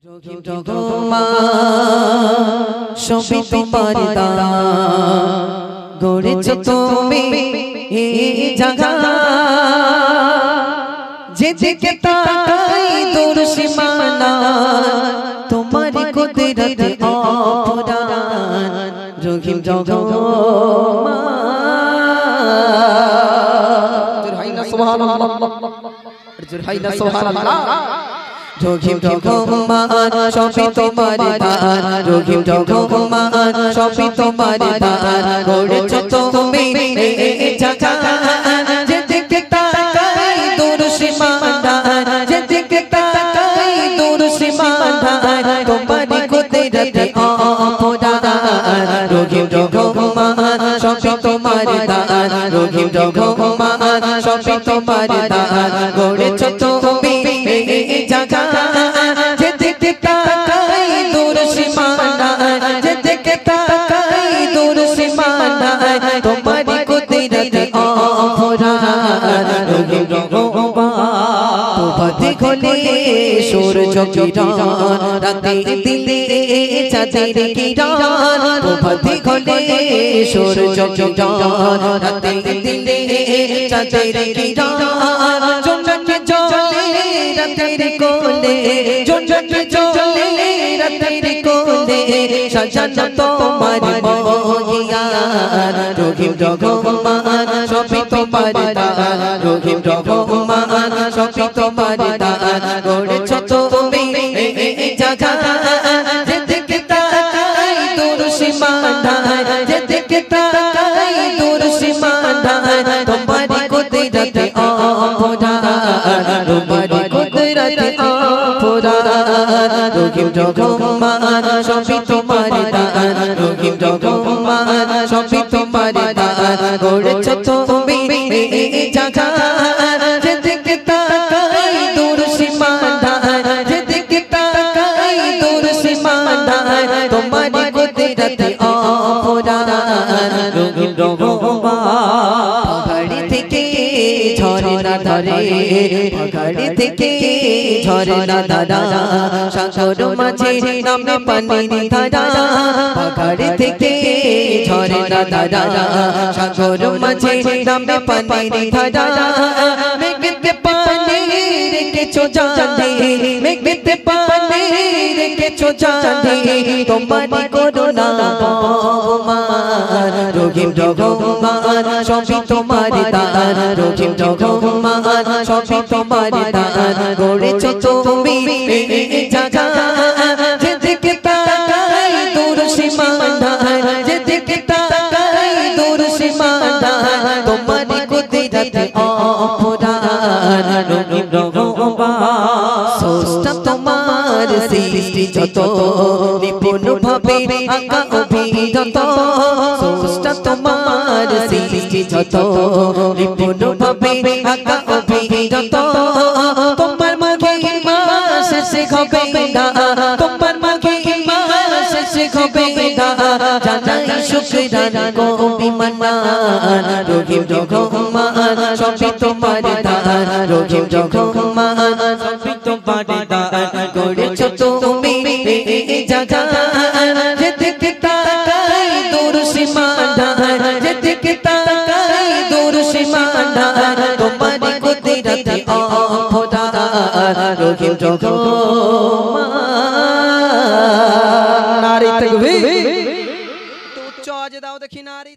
রহিম রহমান সবই তোমার দান গড়েছো তুমি এই জায়গা যেদিকে তাকাই দূর সীমানা তোমার কুদরত অপরান রহিম রহমান জুরহাইনা সুবহানাল্লাহ জুরহাইনা সুবহানাল্লাহ রহিম রহমান সবই তোমার দান রহিম রহমান সবই তোমার দান গড়েছো তুমি এই জায়গা যেদিকে তাকাই দূর সীমানা যেদিকে তাকাই দূর সীমানা তোমার কুদরত অপরান রহিম রহমান সবই তোমার দান রহিম রহমান সবই তোমার দান গড়েছো তুমি এই জায়গা যেদিকে তাকাই দূর সীমানা যেদিকে তাকাই দূর সীমানা তোমার কুদরত অপরান রহিম রহমান প্রভাতে খোলে সূর্য কিরণ রাতে দিলে চাঁদের কিরণ প্রভাতে খোলে সূর্য কিরণ রাতে দিলে চাঁদের কিরণ জোনাকি জ্বলে রাতের কোলে জোনাকি জ্বলে রাতের কোলে সাজানো তোমার মহিয়ান রহিম রহমান সবই তোমার দান রহিম রহমান সবই তোমার দান গড়েছো তুমি এই জায়গা যেদিকে তাকাই দূর সীমানা যেদিকে তাকাই দূর সীমানা তোমার কুদরত অপরান তোমার কুদরত অপরান রহিম রহমান সবই তোমার দান রহিম রহমান সবই তোমার দান গড়েছো তুমি এই জায়গা যেদিকে তাকাই দূর সীমানা যেদিকে তাকাই দূর সীমানা তোমার কুদরত অপরান রহিম রহমান পাহাড়ি থেকে ঝরনা ধরে পাহাড়ি থেকে ঝরনা ধারা সাগর মাঝে নামে পানির ধারা পাহাড়ি থেকে ঝরনা ধারা সাগর মাঝে নামে পানির ধারা মেঘেতে পানি রেখেছো জানে মেঘেতে পানি রেখেছো জানে তোমার করুণা অপমান রহিম রহমান সবই তোমার দান রহিম রহমান সবই তোমার দান গড়েছো তুমি এই জায়গা যেদিকে তাকাই দূর সীমানা যেদিকে তাকাই দূর সীমানা তোমার কুদরত অপরান রহিম রহমান স্রষ্টা তোমার সৃষ্টি যত নিপুণ ভাবে আঁকা অভিযত স্রষ্টা তোমার সৃষ্টি যত নিপুণ ভাবে আঁকা অভিযত তোমার মহিমা শেষ হবে না তোমার মহিমা শেষ হবে না জানাই শুকরানা কবিমানান রহিম রহমান সবই তোমার দান রহিম রহমান সবই তোমার দান গড়েছো তুমি এই জায়গা যেদিকে তাকাই দূর সীমানা যেদিকে তাকাই দূর সীমানা তোমার কুদরত অপরান রহিম রহমান নারী তাকবীর তো উচ্চ আওয়াজে দাও দেখি নারী।